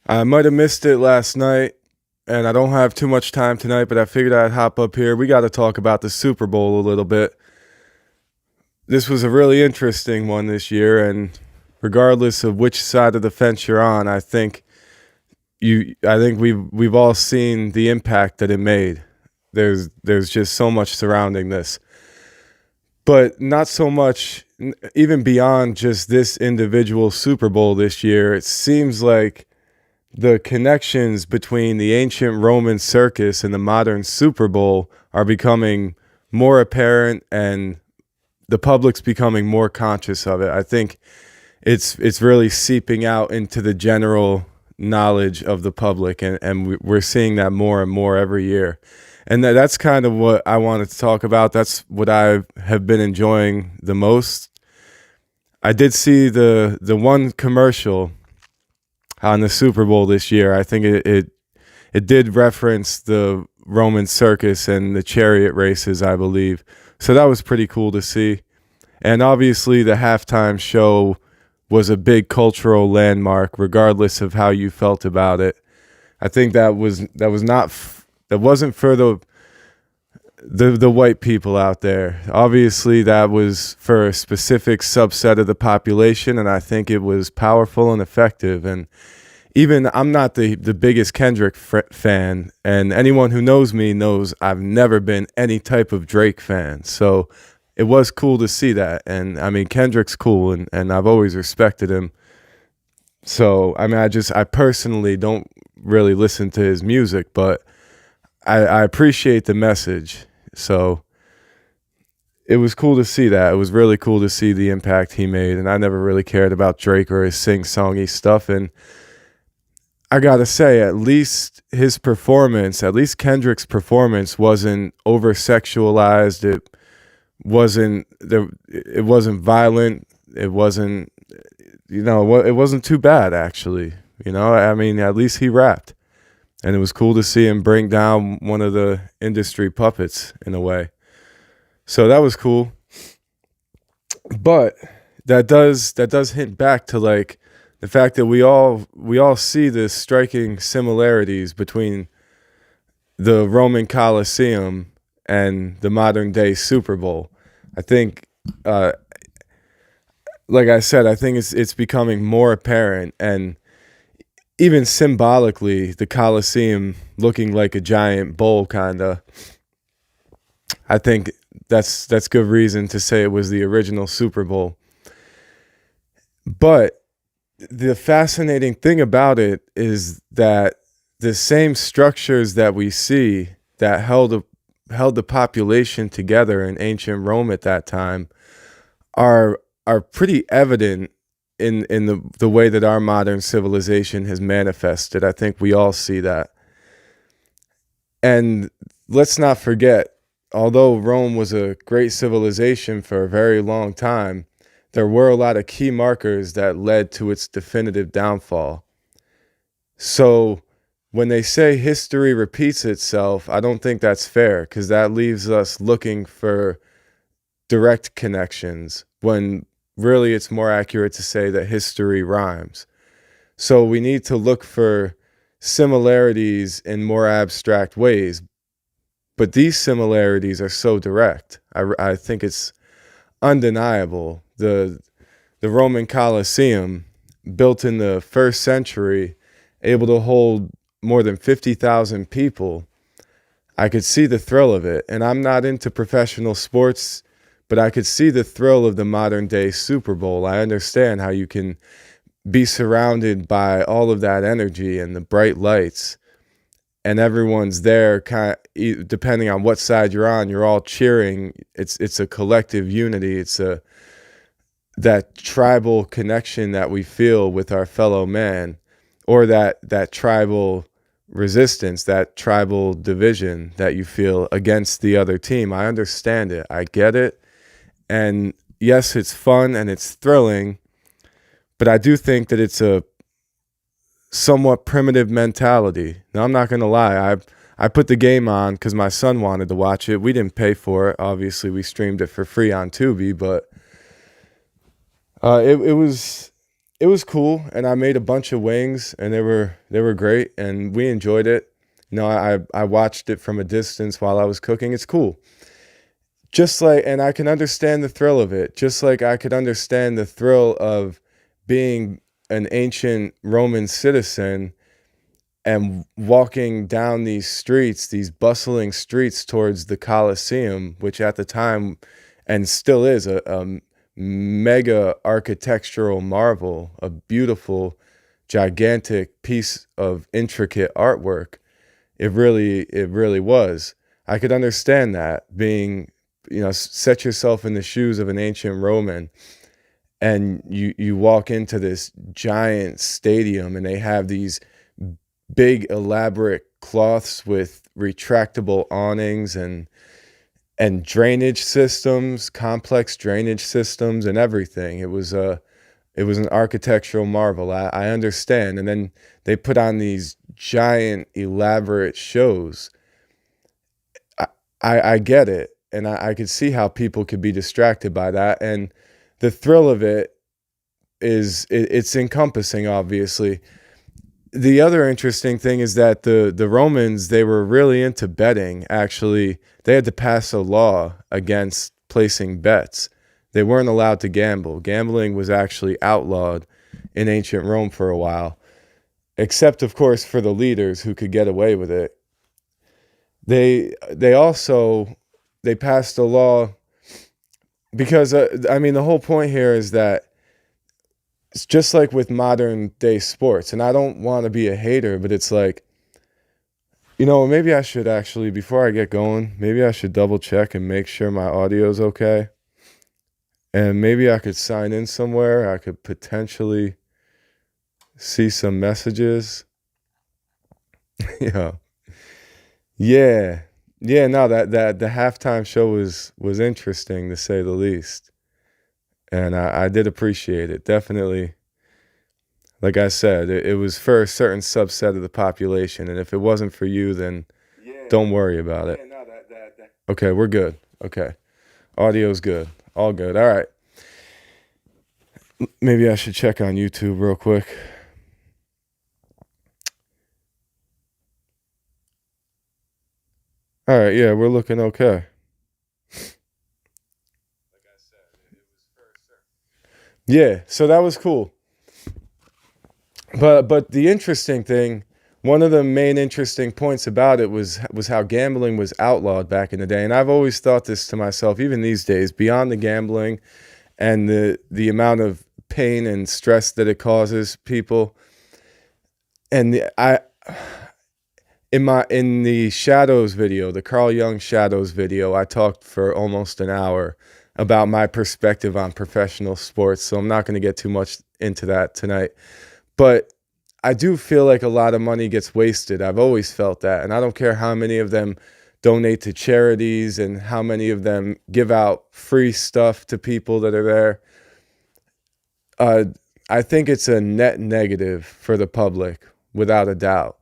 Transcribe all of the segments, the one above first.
I might have missed it last night, and I don't have too much time tonight, but I figured I'd hop up here. We got to talk about the Super Bowl a little bit. This was a really interesting one this year, and regardless of which side of the fence you're on, I think we've all seen the impact that it made. There's just so much surrounding this, but not so much even beyond just this individual Super Bowl this year. It seems like the connections between the ancient Roman circus and the modern Super Bowl are becoming more apparent, and the public's becoming more conscious of it. I think it's really seeping out into the general knowledge of the public, and we're seeing that more and more every year. And that's kind of what I wanted to talk about. That's what I have been enjoying the most. I did see the one commercial on the Super Bowl this year. I think it did reference the Roman circus and the chariot races, I believe. So that was pretty cool to see. And obviously, the halftime show was a big cultural landmark, regardless of how you felt about it. I think that wasn't for the white people out there. Obviously, that was for a specific subset of the population, and I think it was powerful and effective. And even I'm not the biggest Kendrick fan, and anyone who knows me knows I've never been any type of Drake fan. So it was cool to see that. And I mean, Kendrick's cool, and I've always respected him. So I mean, I personally don't really listen to his music, but I appreciate the message. So it was cool to see that. It was really cool to see the impact he made. And I never really cared about Drake or his sing-songy stuff. And I gotta say, at least his performance, at least Kendrick's performance, wasn't over sexualized. It wasn't violent. It wasn't, it wasn't too bad, actually. I mean, at least he rapped. And it was cool to see him bring down one of the industry puppets in a way. So that was cool. But that does hint back to like the fact that we all see the striking similarities between the Roman Colosseum and the modern day Super Bowl. I think, like I said, I think it's becoming more apparent, and even symbolically, the Colosseum looking like a giant bowl, kinda. I think that's good reason to say it was the original Super Bowl. But the fascinating thing about it is that the same structures that we see that held the population together in ancient Rome at that time are pretty evident in the way that our modern civilization has manifested. I think we all see that. And let's not forget, although Rome was a great civilization for a very long time, there were a lot of key markers that led to its definitive downfall. So when they say history repeats itself, I don't think that's fair, because that leaves us looking for direct connections when really it's more accurate to say that history rhymes. So we need to look for similarities in more abstract ways, but these similarities are so direct. I think it's undeniable. The Roman Colosseum, built in the first century, able to hold more than 50,000 people. I could see the thrill of it. And I'm not into professional sports, but I could see the thrill of the modern day Super Bowl. I understand how you can be surrounded by all of that energy and the bright lights, and everyone's there, depending on what side you're on, you're all cheering. It's a collective unity. It's that tribal connection that we feel with our fellow man, or that tribal resistance, that tribal division that you feel against the other team. I understand it. I get it. And yes, it's fun and it's thrilling, but I do think that it's a somewhat primitive mentality. Now, I'm not going to lie. I put the game on because my son wanted to watch it. We didn't pay for it. Obviously, we streamed it for free on Tubi, but it it was cool, and I made a bunch of wings, and they were great, and we enjoyed it. I watched it from a distance while I was cooking. It's cool. Just like, and I can understand the thrill of it, just like I could understand the thrill of being an ancient Roman citizen and walking down these streets, these bustling streets towards the Colosseum, which at the time and still is a mega architectural marvel, a beautiful, gigantic piece of intricate artwork. It really was. I could understand that being, set yourself in the shoes of an ancient Roman, and you walk into this giant stadium, and they have these big elaborate cloths with retractable awnings and drainage systems, complex drainage systems and everything. It was an architectural marvel. I understand. And then they put on these giant elaborate shows. I get it. And I could see how people could be distracted by that. And the thrill of it it's encompassing, obviously. The other interesting thing is that the Romans, they were really into betting. Actually, they had to pass a law against placing bets. They weren't allowed to gamble. Gambling was actually outlawed in ancient Rome for a while, except of course for the leaders who could get away with it. They also they passed a law because I mean, the whole point here is that it's just like with modern day sports, and I don't want to be a hater, but it's like, maybe I should actually, before I get going, maybe I should double check and make sure my audio's okay. And maybe I could sign in somewhere. I could potentially see some messages. Yeah. Yeah. Yeah, no, that the halftime show was interesting, to say the least. And I did appreciate it. Definitely. Like I said, it was for a certain subset of the population. And if it wasn't for you, then don't worry about it. No, that. Okay, we're good. Okay. Audio's good. All good. All right. Maybe I should check on YouTube real quick. All right. Yeah, we're looking okay. Yeah, so that was cool. But the interesting thing, one of the main interesting points about it was how gambling was outlawed back in the day. And I've always thought this to myself, even these days, beyond the gambling and the amount of pain and stress that it causes people. And in the Shadows video, the Carl Jung Shadows video, I talked for almost an hour about my perspective on professional sports. So I'm not going to get too much into that tonight. But I do feel like a lot of money gets wasted. I've always felt that. And I don't care how many of them donate to charities and how many of them give out free stuff to people that are there. I think it's a net negative for the public, without a doubt.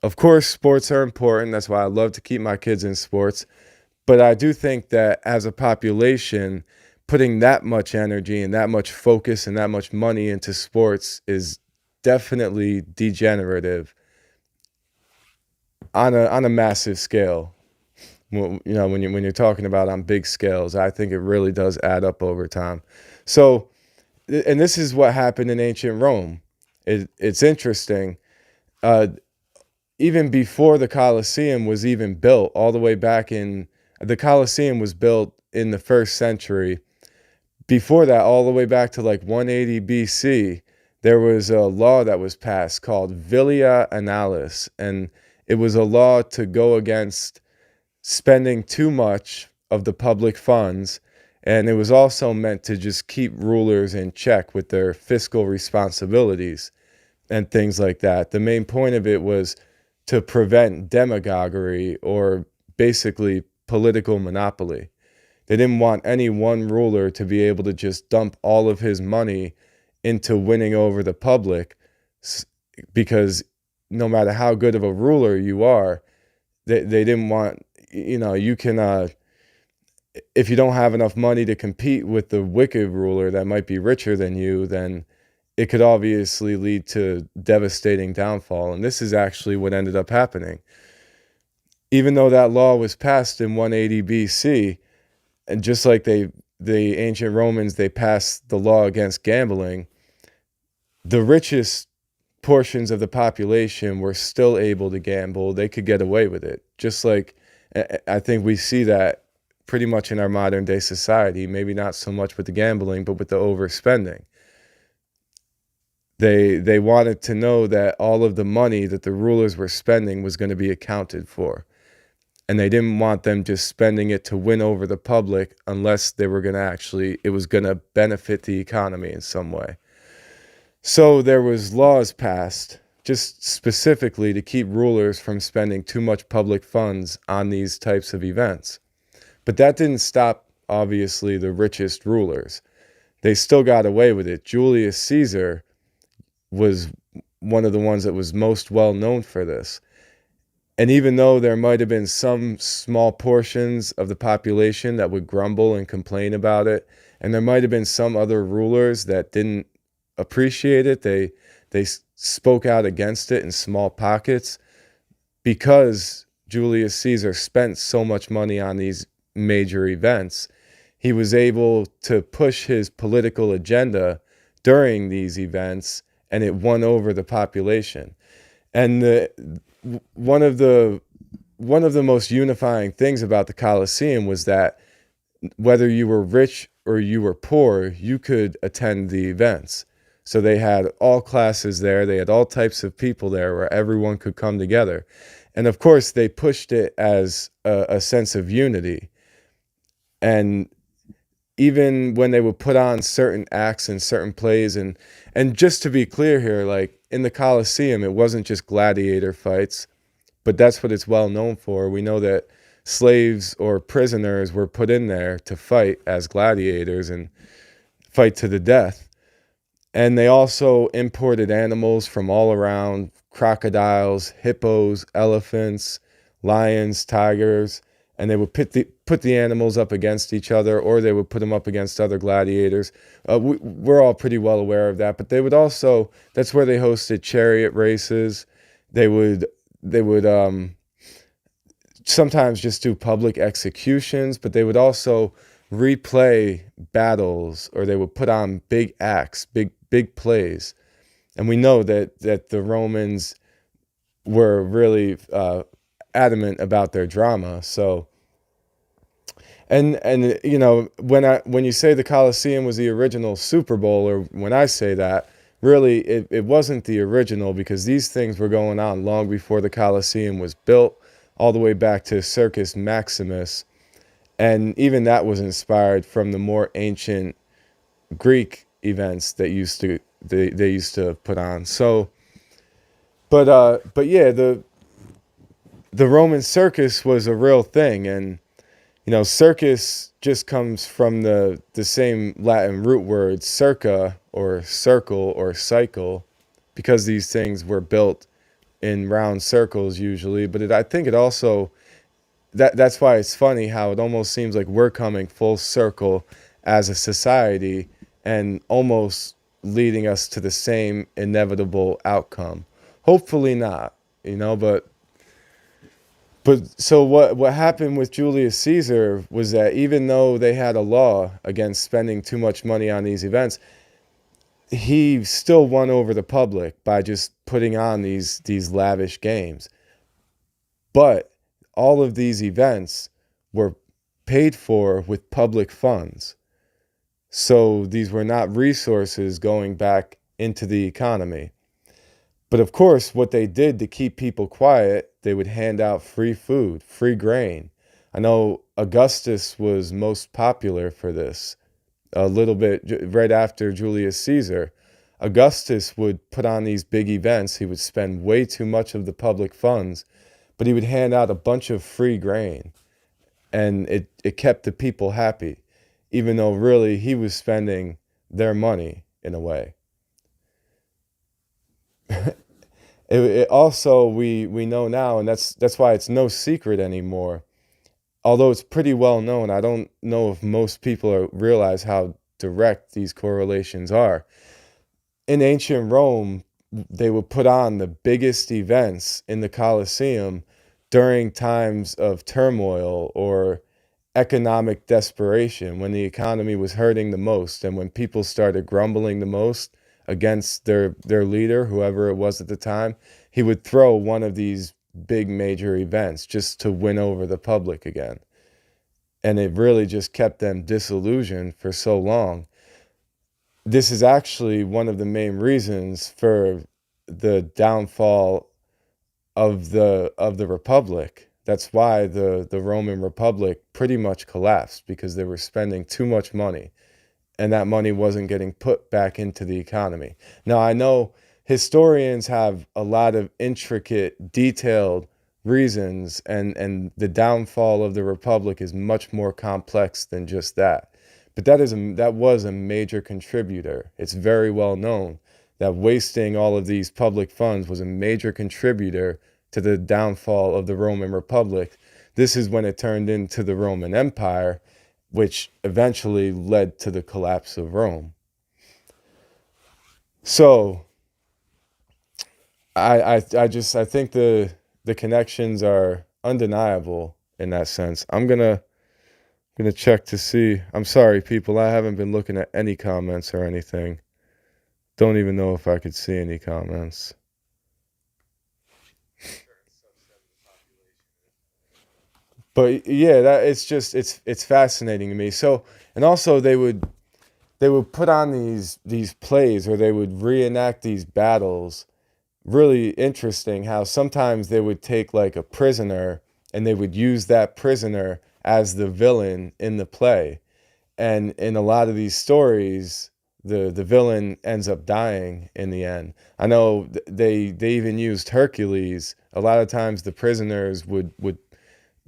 Of course, sports are important. That's why I love to keep my kids in sports. But I do think that as a population, putting that much energy and that much focus and that much money into sports is definitely degenerative on a massive scale. When you're talking about on big scales, I think it really does add up over time. So, and this is what happened in ancient Rome. It's interesting. Even before the Colosseum was even built, all the way back in the Colosseum was built in the 1st century. Before that, all the way back to like 180 BC, there was a law that was passed called Vilia Annalis, and it was a law to go against spending too much of the public funds, and it was also meant to just keep rulers in check with their fiscal responsibilities and things like that. The main point of it was to prevent demagoguery, or basically political monopoly. They didn't want any one ruler to be able to just dump all of his money into winning over the public, because no matter how good of a ruler you are, they didn't want, you can, if you don't have enough money to compete with the wicked ruler that might be richer than you, then it could obviously lead to devastating downfall. And this is actually what ended up happening. Even though that law was passed in 180 BC, and just like the ancient Romans, they passed the law against gambling, the richest portions of the population were still able to gamble. They could get away with it. Just like I think we see that pretty much in our modern day society, maybe not so much with the gambling, but with the overspending. They wanted to know that all of the money that the rulers were spending was going to be accounted for. And they didn't want them just spending it to win over the public unless they were going to actually, it was going to benefit the economy in some way. So there was laws passed just specifically to keep rulers from spending too much public funds on these types of events. But that didn't stop, obviously, the richest rulers. They still got away with it. Julius Caesar was one of the ones that was most well known for this. And even though there might have been some small portions of the population that would grumble and complain about it, and there might have been some other rulers that didn't appreciate it, they spoke out against it in small pockets, because Julius Caesar spent so much money on these major events, he was able to push his political agenda during these events, and it won over the population. And one of the most unifying things about the Colosseum was that whether you were rich or you were poor, you could attend the events. So they had all classes there. They had all types of people there where everyone could come together. And of course, they pushed it as a sense of unity. And even when they would put on certain acts and certain plays, and just to be clear here, like in the Colosseum, it wasn't just gladiator fights, but that's what it's well known for. We know that slaves or prisoners were put in there to fight as gladiators and fight to the death. And they also imported animals from all around: crocodiles, hippos, elephants, lions, tigers, and they would put the animals up against each other, or they would put them up against other gladiators. We're all pretty well aware of that, but they would also, that's where they hosted chariot races. They would sometimes just do public executions, but they would also replay battles, or they would put on big acts, big plays. And we know that the Romans were really adamant about their drama. So, and you know, when you say the Colosseum was the original Super Bowl, or when I say that, really it wasn't the original, because these things were going on long before the Colosseum was built, all the way back to Circus Maximus. And even that was inspired from the more ancient Greek events that they used to put on. So, but yeah, the Roman circus was a real thing. And you know, circus just comes from the same Latin root word circa, or circle, or cycle, because these things were built in round circles usually. But I think it also, that's why it's funny how it almost seems like we're coming full circle as a society, and almost leading us to the same inevitable outcome. Hopefully not, you know, but so what happened with Julius Caesar was that even though they had a law against spending too much money on these events, he still won over the public by just putting on these lavish games. But all of these events were paid for with public funds. So these were not resources going back into the economy. But of course, what they did to keep people quiet, they would hand out free food, free grain. I know Augustus was most popular for this, a little bit right after Julius Caesar. Augustus would put on these big events. He would spend way too much of the public funds, but he would hand out a bunch of free grain. And it kept the people happy, even though really he was spending their money in a way. It also, we know now, and that's why it's no secret anymore, although it's pretty well known. I don't know if most people realize how direct these correlations are. in ancient Rome, they would put on the biggest events in the Colosseum during times of turmoil or economic desperation, when the economy was hurting the most and when people started grumbling the most against their leader, whoever it was at the time. He would throw one of these big major events just to win over the public again. And it really just kept them disillusioned for so long. This is actually one of the main reasons for the downfall of the Republic. That's why the Roman Republic pretty much collapsed, because they were spending too much money and that money wasn't getting put back into the economy. Now, I know historians have a lot of intricate, detailed reasons, and the downfall of the Republic is much more complex than just that. But that was a major contributor. It's very well known that wasting all of these public funds was a major contributor to the downfall of the Roman Republic. This is when it turned into the Roman Empire, which eventually led to the collapse of Rome. So I think the connections are undeniable in that sense. I'm gonna check to see. I'm sorry, people. I haven't been looking at any comments or anything. Don't even know if I could see any comments. But yeah, that it's fascinating to me. So, and also they would put on these plays, or they would reenact these battles. Really interesting how sometimes they would take like a prisoner and they would use that prisoner as the villain in the play. And in a lot of these stories, the villain ends up dying in the end. I know they even used Hercules. A lot of times the prisoners would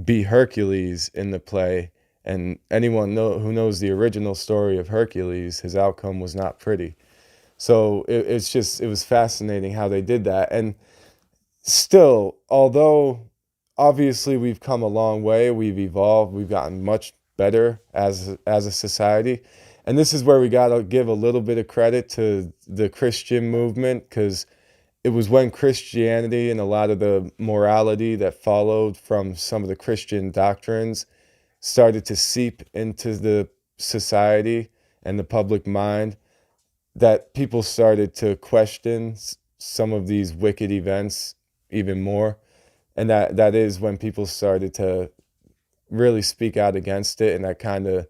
be Hercules in the play, and who knows the original story of Hercules, his outcome was not pretty. So it was fascinating how they did that. And still, although obviously we've come a long way, we've evolved, we've gotten much better as a society. And this is where we got to give a little bit of credit to the Christian movement, because it was when Christianity and a lot of the morality that followed from some of the Christian doctrines started to seep into the society and the public mind, that people started to question some of these wicked events even more. And that is when people started to really speak out against it, and that kind of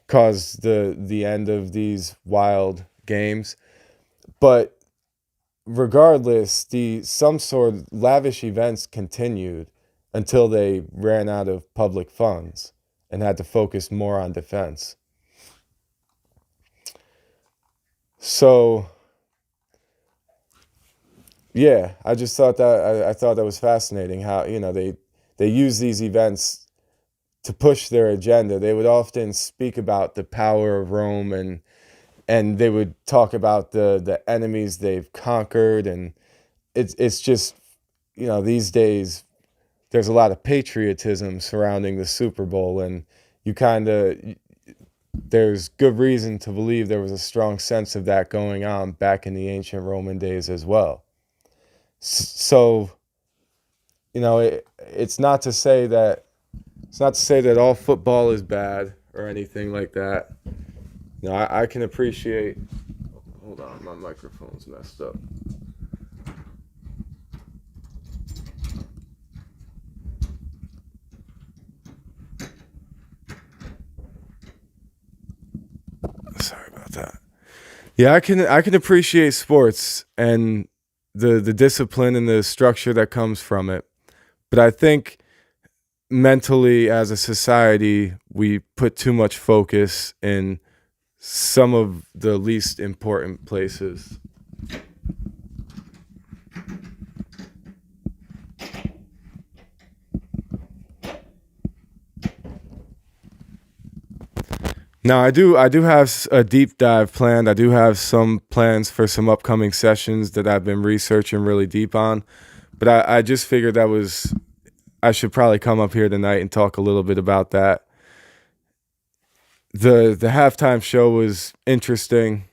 caused the end of these wild games. But regardless, the some sort of lavish events continued until they ran out of public funds and had to focus more on defense. So yeah, I just thought I thought that was fascinating how, they use these events to push their agenda. They would often speak about the power of Rome, and they would talk about the enemies they've conquered. And it's just, these days there's a lot of patriotism surrounding the Super Bowl, and you kind of there's good reason to believe there was a strong sense of that going on back in the ancient Roman days as well. So, it's not to say that all football is bad or anything like that. I can appreciate. Hold on, my microphone's messed up. Sorry about that. Yeah, I can appreciate sports and the discipline and the structure that comes from it. But I think mentally, as a society, we put too much focus in some of the least important places. Now, I do have a deep dive planned. I do have some plans for some upcoming sessions that I've been researching really deep on. But I just figured I should probably come up here tonight and talk a little bit about that. The halftime show was interesting,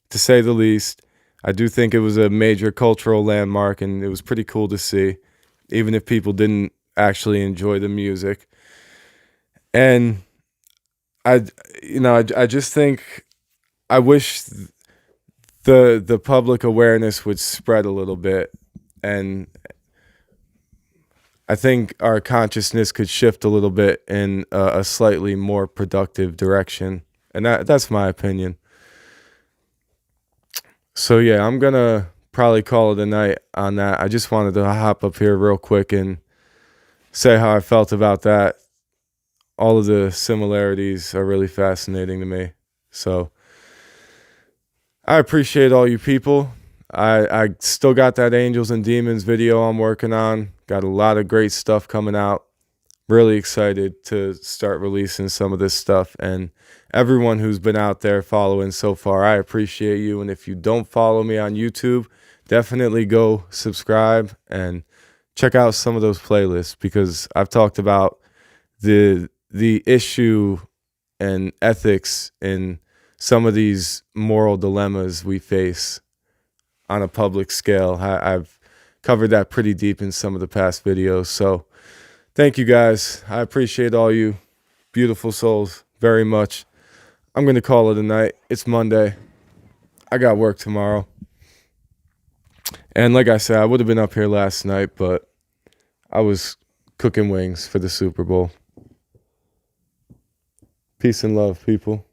to say the least. I do think it was a major cultural landmark, and it was pretty cool to see, even if people didn't actually enjoy the music. And I, I just think I wish the public awareness would spread a little bit, and I think our consciousness could shift a little bit in a slightly more productive direction, and that's my opinion. So yeah, I'm gonna probably call it a night on that. I just wanted to hop up here real quick and say how I felt about that. All of the similarities are really fascinating to me. So I appreciate all you people. I still got that Angels and Demons video I'm working on. Got a lot of great stuff coming out. Really excited to start releasing some of this stuff. And everyone who's been out there following so far, I appreciate you. And if you don't follow me on YouTube, definitely go subscribe and check out some of those playlists, because I've talked about the issue and ethics in some of these moral dilemmas we face on a public scale. I've covered that pretty deep in some of the past videos. So thank you guys. I appreciate all you beautiful souls very much. I'm going to call it a night. It's Monday. I got work tomorrow. And like I said, I would have been up here last night, but I was cooking wings for the Super Bowl. Peace and love, people.